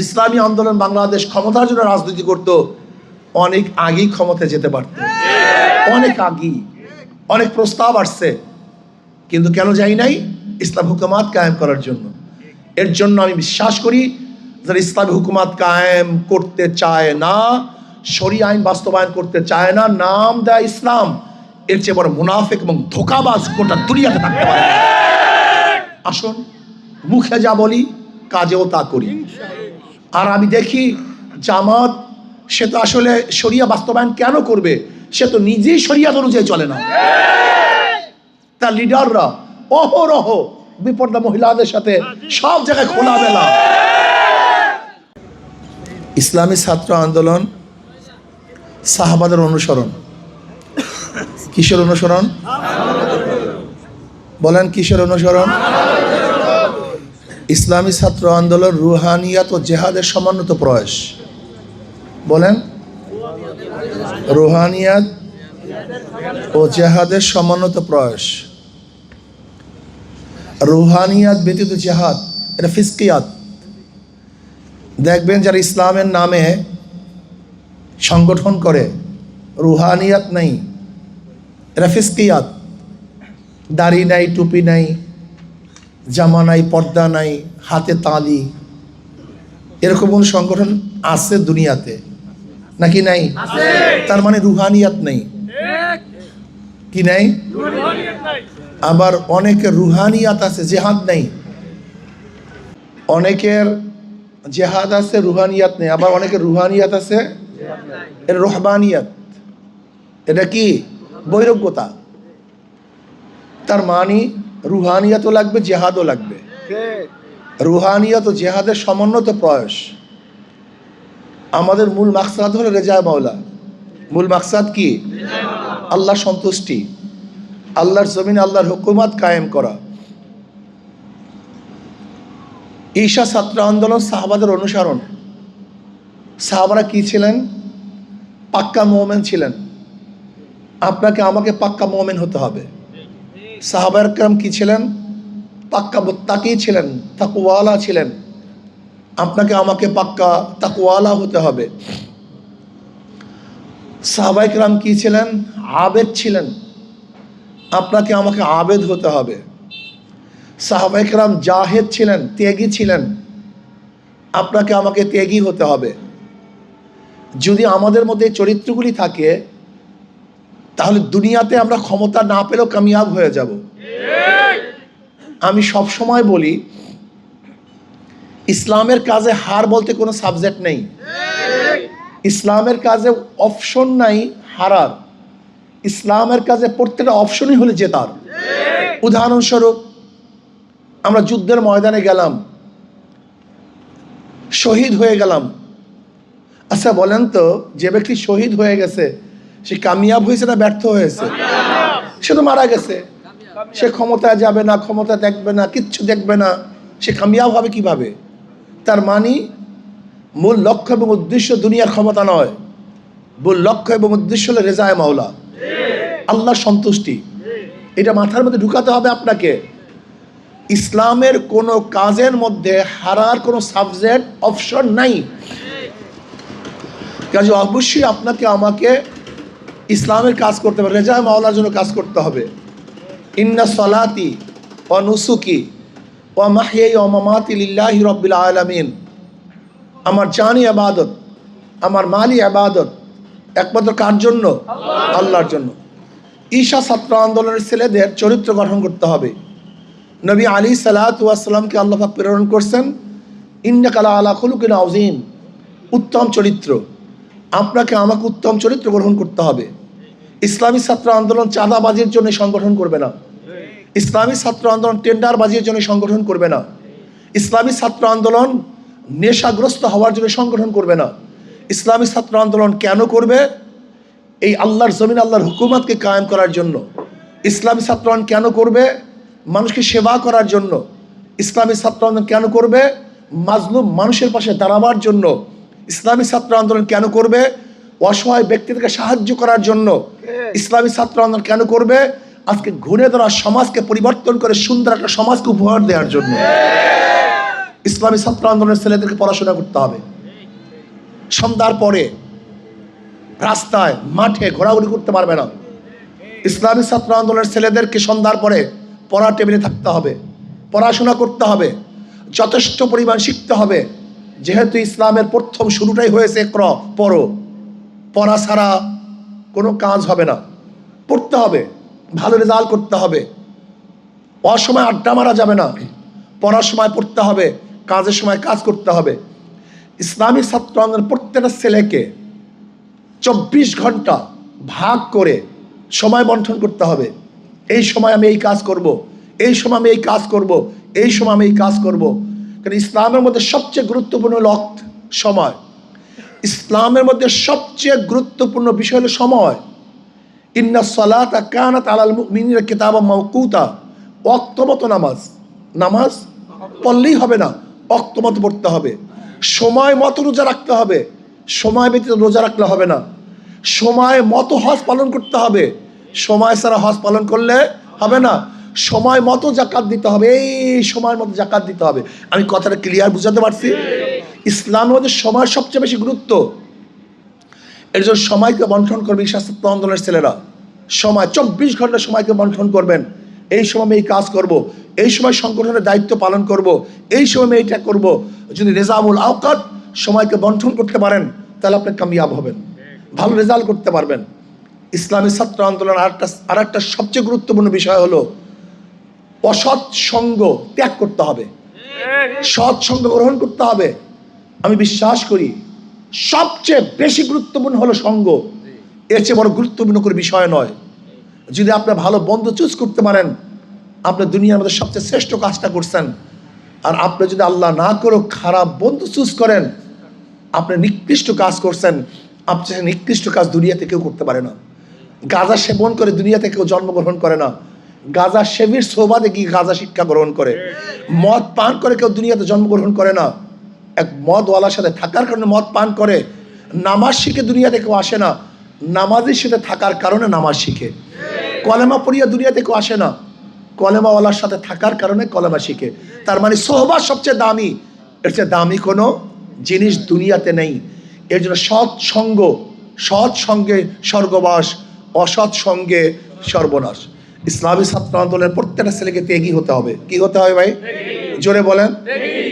ইসলামী আন্দোলন বাংলাদেশ ক্ষমতার জন্য রাজনীতি করত, অনেক আগেই ক্ষমতায় যেতে পারত, অনেক আগেই। অনেক প্রস্তাব আসছে, কিন্তু কেন যাই নাই? ইসলাম হুকুমাত কায়েম করার জন্য। এর জন্য আমি বিশ্বাস করি, যারা ইসলামী হুকুমাত কায়েম করতে চায় না, শরিয়া আইন বাস্তবায়ন করতে চায় না, নাম দেয় ইসলাম, এর চেয়ে বড় মুনাফিক এবং ধোঁকাবাজ গোটা দুনিয়াতে থাকতে পারে না। আসুন, মুখে যা বলি কাজেও তা করি। আর আমি দেখি জামাত, সে তো আসলে শরিয়া বাস্তবায়ন কেন করবে? সে তো নিজেই শরিয়াত অনুযায়ী চলে না। তার লিডাররা অহরহ বিপর্দা মহিলাদের সাথে সব জায়গায় খোলামেলা। ইসলামী ছাত্র আন্দোলন সাহাবাদের অনুসরণ। কিসের অনুসরণ? বলেন, কিসের অনুসরণ? ইসলামী ছাত্র আন্দোলন রুহানিয়াত ও জেহাদের সমন্বিত প্রয়াস। বলেন, রুহানিয়াত ও জেহাদের সমন্বিত প্রয়াস। রুহানিয়াত ব্যতীত জেহাদ এটা ফিসকিয়াত। দেখবেন যারা ইসলামের নামে সংগঠন করে, রুহানিয়াত নাই, এটা ফিসকিয়াত। দাড়ি নাই, টুপি নাই, জামা নাই, পর্দা নাই, হাতে তালি, এরকম কোন সংগঠন আছে দুনিয়াতে নাকি নাই? তার মানে রুহানিয়াত নেই। কি নাই? আবার অনেকের রুহানিয়াত আছে, জেহাদ নেই। অনেকের জেহাদ আছে, রুহানিয়াত নেই। আবার অনেকের রুহানিয়াত আছে, এটা রহবানিয়াত। এটা কি? বৈরাগ্যতা। তার মানে রুহানিয়াতও লাগবে, জেহাদও লাগবে। রুহানিয়াত ও জেহাদের সমন্বিত প্রয়াস। আমাদের মূল মাকসাদ হলো রেজায়ে মাওলা। মূল মাকসাদ কি? আল্লাহর সন্তুষ্টি, আল্লাহর জমিনে আল্লাহর হুকুমাত কায়েম করা। ঈশা ছাত্র আন্দোলন সাহাবাদের অনুসরণ। সাহাবারা কি ছিলেন? পাক্কা মুমিন ছিলেন। আপনাকে আমাকে পাক্কা মুমিন হতে হবে। সাহাবায়ে কেরাম কি ছিলেন? পাক্কা মুত্তাকি ছিলেন, তাকওয়ালা ছিলেন। আপনাকে আমাকে পাক্কা তাকওয়ালা হতে হবে। সাহাবায়ে কেরাম কি ছিলেন? আবেদ ছিলেন। আপনাকে আমাকে আবেদ হতে হবে। সাহাবায়ে কেরাম জাহেদ ছিলেন, ত্যাগী ছিলেন। আপনাকে আমাকে ত্যাগী হতে হবে। যদি আমাদের মধ্যে চরিত্রগুলি থাকে, তাহলে দুনিয়াতে আমরা ক্ষমতা না পেলেও কামিয়াব হয়ে যাব। আমি সব সময় বলি, ইসলামের কাজে হার বলতে কোনো সাবজেক্ট নেই। ইসলামের কাজে অপশন নাই হারার। ইসলামের কাজে প্রত্যেকটা অপশনই হলো জেতার। উদাহরণস্বরূপ, আমরা যুদ্ধের ময়দানে গেলাম, শহীদ হয়ে গেলাম। আচ্ছা বলেন তো, যে ব্যক্তি শহীদ হয়ে গেছে সে কামিয়াব হয়েছে না ব্যর্থ হয়েছে? সে তো মারা গেছে। সে ক্ষমতায় যাবে না, ক্ষমতা দেখবে না, কিচ্ছু দেখবে না, সে কামিয়াব হবে কিভাবে? তার মানে মূল লক্ষ্য এবং উদ্দেশ্য দুনিয়ার ক্ষমতা নয়। মূল লক্ষ্য এবং উদ্দেশ্য হলো রেজায়ে মাওলা, আল্লাহর সন্তুষ্টি। এটা মাথার মধ্যে ঢুকাতে হবে আপনাকে। ইসলামের কোনো কাজের মধ্যে হারার কোনো সাবজেক্ট অপশন নাই। কাজে অবশ্যই আপনাকে আমাকে ইসলামের কাজ করতে হবে, রেজায়ে মাওলার জন্য কাজ করতে হবে। ইন্না সলাতি ওয়া নুসুকি ওয়া মাহইয়াই ওয়া মামাতি লিল্লাহি রাব্বিল আলামিন। আমার জানি ইবাদত, আমার মালি ইবাদত একমাত্র কার জন্য? আল্লাহর জন্য। ঈশা ছাত্র আন্দোলনের ছেলেদের চরিত্র গঠন করতে হবে। নবী আলাইহিস সালাতু ওয়াস সালামকে আল্লাহ পাক প্রেরণ করছেন, ইন্নাকা লা আলা খুলুকিন আযীম, উত্তম চরিত্র। আপনাকে আমাকে উত্তম চরিত্র গ্রহণ করতে হবে। ইসলামী ছাত্র আন্দোলন চাঁদাবাজির জন্য সংগঠন করবে না। ইসলামী ছাত্র আন্দোলন টেন্ডারবাজির জন্য সংগঠন করবে না। ইসলামী ছাত্র আন্দোলন নেশাগ্রস্ত হওয়ার জন্য সংগঠন করবে না। ইসলামী ছাত্র আন্দোলন কেন করবে? এই আল্লাহর জমিন আল্লাহর হুকুমতকে কায়েম করার জন্য। ইসলামী ছাত্র আন্দোলন কেন করবে? মানুষকে সেবা করার জন্য। ইসলামী ছাত্র আন্দোলন কেন করবে? মাজলুম মানুষের পাশে দাঁড়াবার জন্য। ইসলামী ছাত্র আন্দোলন কেন করবে? অসহায় ব্যক্তিদেরকে সাহায্য করার জন্য। ইসলামী ছাত্র আন্দোলন কেন করবে? আজকে ঘুরে ধরা সমাজকে পরিবর্তন করে সুন্দর একটা সমাজকে উপহার দেওয়ার জন্য। ইসলামী ছাত্র আন্দোলনের ছেলেদেরকে পড়াশোনা করতে হবে। সন্ধ্যার পরে রাস্তায় মাঠে ঘোরাঘুরি করতে পারবে না। ইসলামী ছাত্র আন্দোলনের ছেলেদেরকে সন্ধ্যার পরে পড়া টেবিলে থাকতে হবে, পড়াশোনা করতে হবে, যথেষ্ট পরিমাণ শিখতে হবে। যেহেতু ইসলামের প্রথম শুরুটাই হয়েছে পড়ো, পড়া ছাড়া কোনো কাজ হবে না। পড়তে হবে, ভালো রেজাল্ট করতে হবে, অসময় আড্ডা মারা যাবে না, পড়ার সময় পড়তে হবে, কাজের সময় কাজ করতে হবে। ইসলামী ছাত্র আন্দোলনের প্রত্যেকটা ছেলেকে 24 ঘন্টা ভাগ করে সময় বন্টন করতে হবে। এই সময় আমি এই কাজ করব, এই সময় আমি এই কাজ করব, এই সময় আমি এই কাজ করব। কারণ ইসলামের মধ্যে সবচেয়ে গুরুত্বপূর্ণ সময়। ইসলামের মধ্যে সবচেয়ে গুরুত্বপূর্ণ বিষয় হলো সময়। ইন্না সালাতা কানাত আলাল মুমিনিনা কিতাবাম মাওকুতা। ওয়াক্ত মতো নামাজ পড়লেই হবে না, ওয়াক্ত মতো পড়তে হবে। সময় মতো রোজা রাখতে হবে, সময় ব্যতীত রোজা রাখলে হবে না। সময় মতো হজ পালন করতে হবে, সময় ছাড়া হজ পালন করলে হবে না। সময় মতো জাকাত দিতে হবে, এই সময় মতো জাকাত দিতে হবে। আমি কথাটা ক্লিয়ার বুঝাতে পারছি? ইসলামের মধ্যে সময় সবচেয়ে বেশি গুরুত্ব। এর জন্য সময়কে বন্টন করবে ছাত্র আন্দোলনের ছেলেরা। সময় 24 ঘন্টা সময়কে বন্টন করবেন। এই সময় আমি এই কাজ করব, এই সময় সংগঠনের দায়িত্ব পালন করব, এই সময় আমি এইটা করব। যদি নিজামুল আওকাত সময়কে বন্টন করতে পারেন তাহলে আপনি কামিয়াব হবেন, ভালো রেজাল্ট করতে পারবেন। ইসলামী ছাত্র আন্দোলন আর একটা সবচেয়ে গুরুত্বপূর্ণ বিষয় হলো অসৎ সঙ্গ ত্যাগ করতে হবে, সৎ সঙ্গ গ্রহণ করতে হবে। আমি বিশ্বাস করি সবচেয়ে বেশি গুরুত্বপূর্ণ হলো সঙ্গ, এর চেয়ে বড় গুরুত্বপূর্ণ কোনো বিষয় নয়। যদি আপনি ভালো বন্ধু চুজ করতে পারেন, আপনি দুনিয়ার মধ্যে সবচেয়ে শ্রেষ্ঠ কাজটা করছেন। আর আপনি যদি আল্লাহ না করে খারাপ বন্ধু চুজ করেন, আপনি নিকৃষ্ট কাজ করছেন। আপনি নিকৃষ্ট কাজ দুনিয়াতে কেউ করতে পারে না। গাঁজা সেবন করে দুনিয়াতে কেউ জন্মগ্রহণ করে না, গাঁজা সেবীর সোবাদে গিয়ে গাঁজা শিক্ষা গ্রহণ করে। মদ পান করে কেউ দুনিয়াতে জন্মগ্রহণ করে না, এক মদওয়ালার সাথে থাকার কারণে মদ পান করে। নামাজ শিখে দুনিয়াতে কেউ আসে না, নামাজের সাথে থাকার কারণে নামাজ শিখে। কলেমা পড়িয়া দুনিয়াতে কেউ আসে না, কলেমাওয়ালার সাথে থাকার কারণে কলেমা শিখে। তার মানে সোহবাত সবচেয়ে দামি, এর চেয়ে দামি কোনো জিনিস দুনিয়াতে নেই। এর জন্য সৎ সঙ্গে স্বর্গবাস, অসৎ সঙ্গে সর্বনাশ। ইসলামী ছাত্র আন্দোলনের প্রত্যেকটা ছেলেকে ত্যাগী হতে হবে। কি হতে হবে ভাই? জোরে বলেন।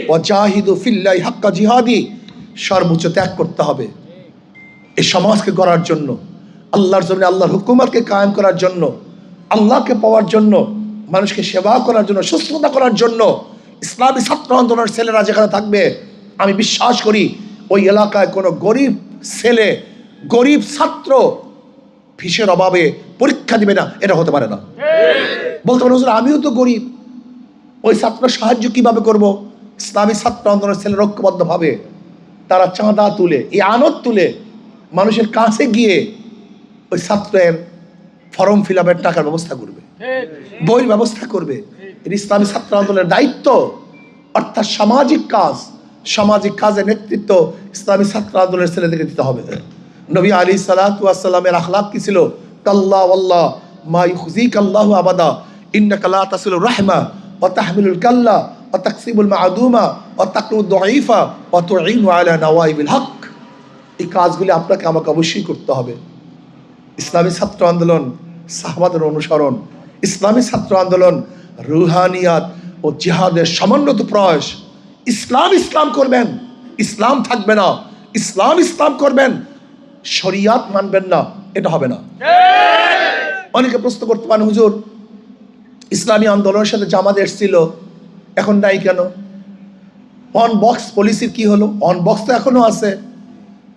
ওয়াজাহিদু ফিল্লাহি হাক্কা জিহাদি, সর্বোচ্চ ত্যাগ করতে হবে এই সমাজকে গড়ার জন্য, আল্লাহর জমিনে আল্লাহর হুকুমতকে কায়েম করার জন্য, আল্লাহকে পাওয়ার জন্য, মানুষকে সেবা করার জন্য, সুস্থতা করার জন্য। ইসলামী ছাত্র আন্দোলনের ছেলেরা যেখানে থাকবে, আমি বিশ্বাস করি ওই এলাকায় কোনো গরিব ছেলে, গরিব ছাত্র ফিসের অভাবে পরীক্ষা দিবে না, এটা হতে পারে না। বলতে পারে হুজুর আমিও তো গরিব, ওই ছাত্র সাহায্য কিভাবে করব? ইসলামী ছাত্র আন্দোলনের ছেলেরা ঐক্যবদ্ধভাবে তারা চাঁদা তুলে, এই আনত তুলে মানুষের কাছে গিয়ে ওই ছাত্রের ফর্ম ফিল আপের টাকার ব্যবস্থা করবে, বইয়ের ব্যবস্থা করবে। এর ইসলামী ছাত্র আন্দোলনের দায়িত্ব। অর্থাৎ সামাজিক কাজের নেতৃত্ব ইসলামী ছাত্র আন্দোলনের ছেলেদেরকে দিতে হবে। নবী আলাইহিস সালাতু ওয়াস সালামের আখলাক কি ছিল? কাল্লা ওয়াল্লাহ মা ইউখজিকাল্লাহু আবাদা ইন্নাকা লা তাসিলুর রাহমা ওয়া তাহমিলুল কাল্লা ওয়া তাকসিবুল মা'দুমা ওয়া তাকরুদ দাঈফা ওয়া তুঈনু আলা নওয়াইবিল হক। এই কাজগুলি আপনাকে আমাকে অবশ্যই করতে হবে। ইসলামী ছাত্র আন্দোলন সাহাবাদের অনুসরণ, ইসলামী ছাত্র আন্দোলন রুহানিয়াত ও জিহাদের সমন্বিত প্রয়াস। ইসলাম করবেন, ইসলাম থাকবে না। ইসলাম করবেন, শরিয়াত মানবেন না, এটা হবে না। অনেকে প্রশ্ন করতে পারেন হুজুর ইসলামী আন্দোলনের সাথে জামাত এসেছিল, এখন নাই কেন? অন বক্স পলিসির কি হলো? অন বক্স তো এখনো আছে,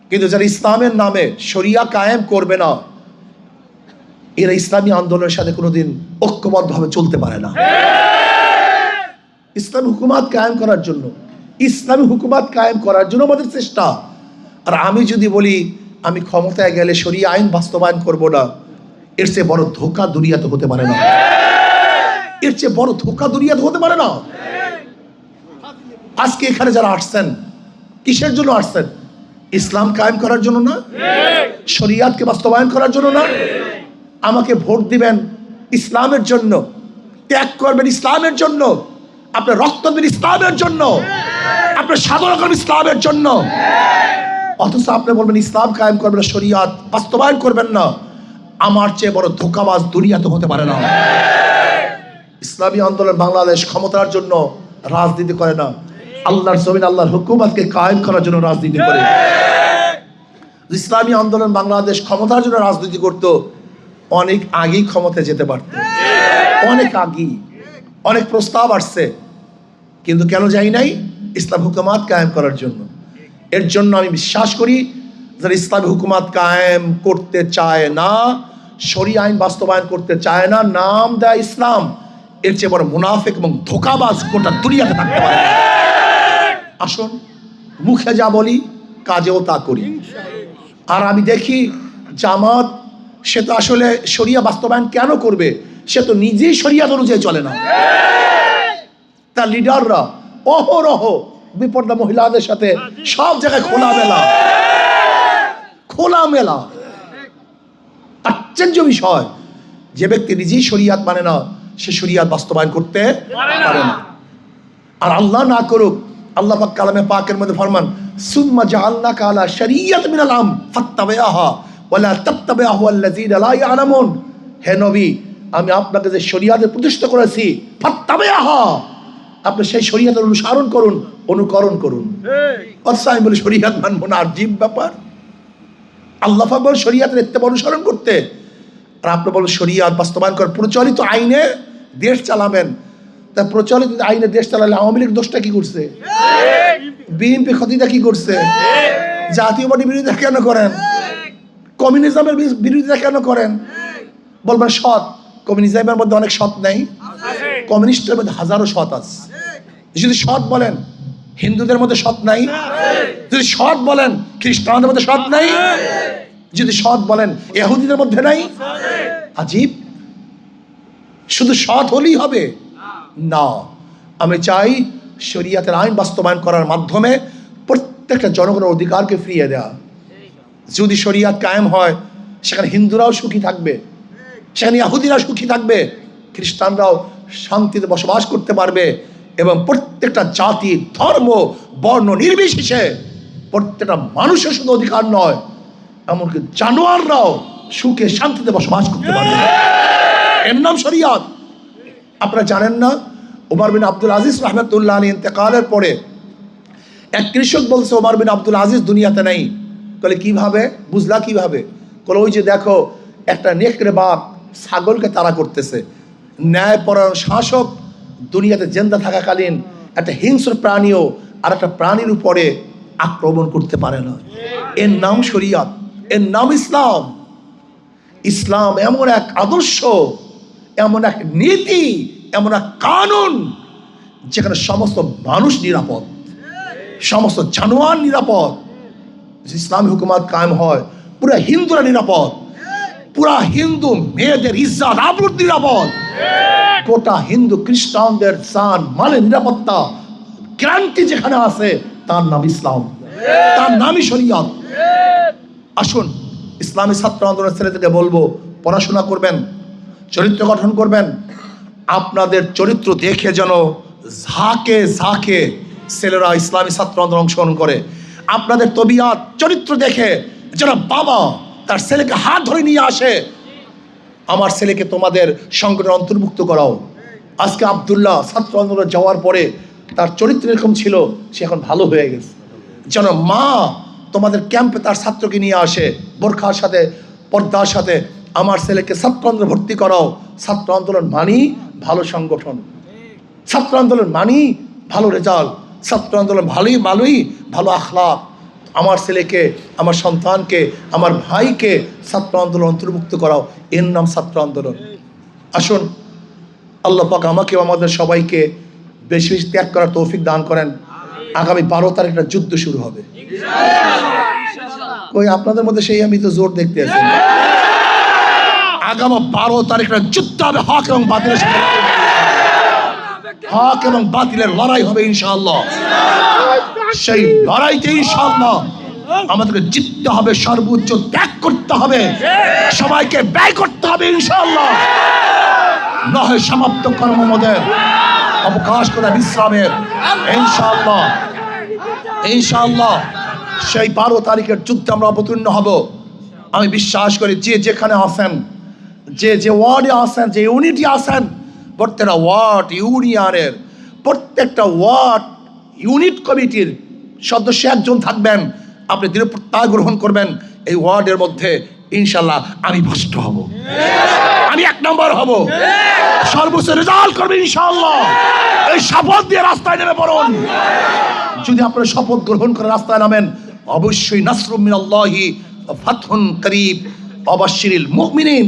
কিন্তু যারা ইসলামের নামে শরিয়া কায়েম করবে না, এরা ইসলামী আন্দোলনের সাথে কোনোদিন ঐক্যবদ্ধভাবে চলতে পারে না। ইসলামী হুকুমাত কায়েম করার জন্য আমাদের চেষ্টা। আর আমি যদি বলি আমি ক্ষমতায় গেলে শরিয়া আইন বাস্তবায়ন করব না, এর চেয়ে বড় ধোঁকা দুনিয়াতে হতে পারে না। আজকে এখানে যারা আসছেন, কিসের জন্য আসছেন? ইসলাম কায়েম করার জন্য না, শরিয়াতকে বাস্তবায়ন করার জন্য না। আমাকে ভোট দিবেন ইসলামের জন্য, ত্যাগ করবেন ইসলামের জন্য, আপনি রক্ত দেবেন ইসলামের জন্য। আপনি সাধনা করবেন ইসলামের জন্য, অথচ আপনি বলবেন ইসলাম কায়েম করবেন না, শরিয়াত বাস্তবায়ন করবেন না। আমার চেয়ে বড় ধোঁকাবাজ দুনিয়াতে হতে পারে না। ইসলামী আন্দোলন বাংলাদেশ ক্ষমতার জন্য রাজনীতি করে না, আল্লাহর জমিন আল্লাহর হুকুমতকে কায়েম করার জন্য রাজনীতি করে। ইসলামী আন্দোলন বাংলাদেশ ক্ষমতার জন্য রাজনীতি করত, অনেক আগেই ক্ষমতায় যেতে পারত, অনেক আগেই। অনেক প্রস্তাব আসছে, কিন্তু কেন যাই নাই? ইসলাম হুকুমাত কায়েম করার জন্য। এর জন্য আমি বিশ্বাস করি যারা ইসলামী হুকুমাত কায়েম করতে চায় না, শরিয়া আইন বাস্তবায়ন করতে চায় না, নাম দেয় ইসলাম, এর চেয়ে বড় মুনাফিক এবং ধোঁকাবাজ গোটা দুনিয়াতে থাকতে পারে। আসুন, মুখে যা বলি কাজেও তা করি। আর আমি দেখি জামাত, সে তো আসলে শরিয়া বাস্তবায়ন কেন করবে? সে তো নিজেই শরিয়াত অনুযায়ী চলে না। তার লিডাররা অহরহ বিপর্দা মহিলাদের সাথে সব জায়গায় খোলামেলা। আশ্চর্য বিষয়, যে ব্যক্তি নিজেই শরিয়াত মানে না, সে শরিয়াত বাস্তবায়ন করতে পারে না। আর আল্লাহ না করুক, আল্লাহ পাক কালামে পাকের মধ্যে ফরমান, সুম্মা জাআলনাকা আলা শারিয়াত মিনাল আমর ফাত্তাবিআহা ওয়ালা তাত্তাবিআহু আল্লাযীনা লা ইয়ালামুন। হে নবী, আমি আপনাকে যে শরিয়াতে প্রতিষ্ঠা করেছি, ফাত্তাবিআহা, আপনি সেই শরিয়াতের অনুকরণ করুন। অথচ আমি বলি শরিয়াত মানবো না, আজীব ব্যাপার। আল্লাহ পাক বলেন শরিয়াতের ইত্তেবা অনুসরণ করতে, আর আপনি বলেন শরিয়াত বাস্তবায়ন করে প্রচলিত আইনে দেশ চালাবেন। তা প্রচলিত আইনে দেশ চালালে আওয়ামী লীগ দোষটা কি করছে? বিএনপি ক্ষতিটা কি করছে? জাতীয় পার্টি বিরোধিতা কেন করেন? কমিউনিজমের বিরোধিতা কেন করেন? বলবেন সৎ, কমিউনিজমের মধ্যে অনেক সৎ নেই, কমিউনিস্টের মধ্যে হাজারো সৎ আছে। যদি সৎ বলেন হিন্দুদের মধ্যে সৎ নাই, যদি সৎ বলেন খ্রিস্টানদের মধ্যে সৎ নাই, যদি সৎ বলেন ইহুদিদের মধ্যে নাই। আজীব, শুধু সৎ হলেই হবে না। আমি চাই শরিয়াতের আইন বাস্তবায়ন করার মাধ্যমে প্রত্যেকটা জনগণের অধিকারকে ফিরিয়ে দেওয়া। যদি শরিয়াত কায়েম হয়, সেখানে হিন্দুরাও সুখী থাকবে, সেখানে ইহুদিরা সুখী থাকবে, খ্রিস্টানরাও শান্তিতে বসবাস করতে পারবে, এবং প্রত্যেকটা জাতি ধর্ম বর্ণ নির্বিশেষে প্রত্যেকটা মানুষের শুধু অধিকার নয়, এমনকি জানোয়াররাও সুখে শান্তিতে বসবাস করতে পারবে। এর নাম শরিয়াত। আপনারা জানেন না, ওমর বিন আব্দুল আজিজ রাহমাতুল্লাহ আলাইহি ইন্তেকালের পরে এক কৃষক বলছে ওমর বিন আব্দুল আজিজ দুনিয়াতে নেই। বলে কিভাবে বুঝলা? কিভাবে? বলে ওই যে দেখো, একটা নেকড়ে বাপ ছাগলকে তাড়া করতেছে। ন্যায়পরায়ণ শাসক দুনিয়াতে জিন্দা থাকাকালীন একটা হিংস্র প্রাণীও আর একটা প্রাণীর উপরে আক্রমণ করতে পারে না। এর নাম শরিয়াত, এর নাম ইসলাম। ইসলাম এমন এক আদর্শ, এমন এক নীতি, এমন এক কানুন, যেখানে সমস্ত মানুষ নিরাপদ, সমস্ত জানোয়ার নিরাপদ। ইসলামী হুকুমাত কায়েম হয়, পুরা হিন্দুরা নিরাপদ, পুরা হিন্দু মেয়েদের ইজ্জত আবরুত নিরাপদ, গোটা হিন্দু খ্রিস্টানদের জান মালের নিরাপত্তা গ্যারান্টি যেখানে আছে, তার নাম ইসলাম, তার নামই শরিয়াত। আসুন, ইসলামী ছাত্র আন্দোলনের ছেলেদেরকে বলবো, পড়াশোনা করবেন, চরিত্র গঠন করবেন। আপনাদের চরিত্র দেখে যেন ঝাঁকে ঝাঁকে ছেলেরা ইসলামী ছাত্র আন্দোলন অংশগ্রহণ করে। আপনাদের তবিয়াত চরিত্র দেখে যেন বাবা তার ছেলেকে হাত ধরে নিয়ে আসে, আমার ছেলেকে তোমাদের সংগঠনে অন্তর্ভুক্ত করাও। আজকে আব্দুল্লাহ ছাত্র আন্দোলন যাওয়ার পরে তার চরিত্র এরকম ছিল, সে এখন ভালো হয়ে গেছে। যেন মা তোমাদের ক্যাম্পে তার ছাত্রকে নিয়ে আসে বোরখার সাথে, পর্দার সাথে, আমার ছেলেকে ছাত্র আন্দোলন ভর্তি করাও। ছাত্র আন্দোলন মানি ভালো সংগঠন, ছাত্র আন্দোলন মানি ভালো রেজাল্ট, ছাত্র আন্দোলন ভালোই ভালো আখলাক। আমার ছেলেকে, আমার সন্তানকে, আমার ভাইকে ছাত্র আন্দোলন অন্তর্ভুক্ত করাও, এর নাম ছাত্র আন্দোলন। আসুন, আল্লাহ পাক আমাকে আমাদের সবাইকে বেশি বেশি ত্যাগ করার তৌফিক দান করেন। আগামী 12 তারিখটা যুদ্ধ শুরু হবে। ওই আপনাদের মধ্যে সেই আমি তো জোর দেখতে আছি। আগামী 12 তারিখটা যুদ্ধ হবে, হক এবং বাতিলের সাথে, হক এবং বাতিলের লড়াই হবে ইনশাআল্লাহ। সেই লড়াইতে ইনশাআল্লাহ আমাদেরকে জিততে হবে, সর্বোচ্চ ত্যাগ করতে হবে, সবাইকে ব্যয় করতে হবে ইনশাআল্লাহ। নহে সমাপ্ত কর্মমদের অবকাশ করে বিশ্রামের ইনশাআল্লাহ। ইনশাআল্লাহ সেই 12 তারিখের যুদ্ধে আমরা অবতীর্ণ হব। আমি বিশ্বাস করি যে যেখানে আছেন, যে ওয়ার্ডে আছেন, যে ইউনিটি আছেন, প্রত্যেকটা ওয়ার্ড ইউনিয়নের প্রত্যেকটা ওয়ার্ড ইউনিট কমিটির সদস্য একজন থাকবেন। আপনি দৃঢ় প্রত্যয় গ্রহণ করবেন, এই ওয়ার্ডের মধ্যে ইনশাল্লাহ আমি ফার্স্ট হব, আমি 1 নম্বর হব, সর্বোচ্চ রেজাল্ট করবে ইনশাআল্লাহ। এই শপথ দিয়ে রাস্তায় নেমে পড়ুন। যদি আপনারা শপথ গ্রহণ করে রাস্তায় নামেন, অবশ্যই নাসরুম মিনাল্লাহি ওয়া ফাতহুন করিব ওয়াবাশশিরিল মুমিনিন,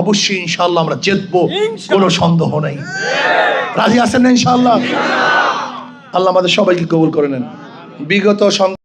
অবশ্যই ইনশাআল্লাহ আমরা জিতবো, কোনো সন্দেহ নেই। রাজি আছেন না ইনশাআল্লাহ? আল্লাহ আমাদের সবাইকে কবুল করে নেন। বিগত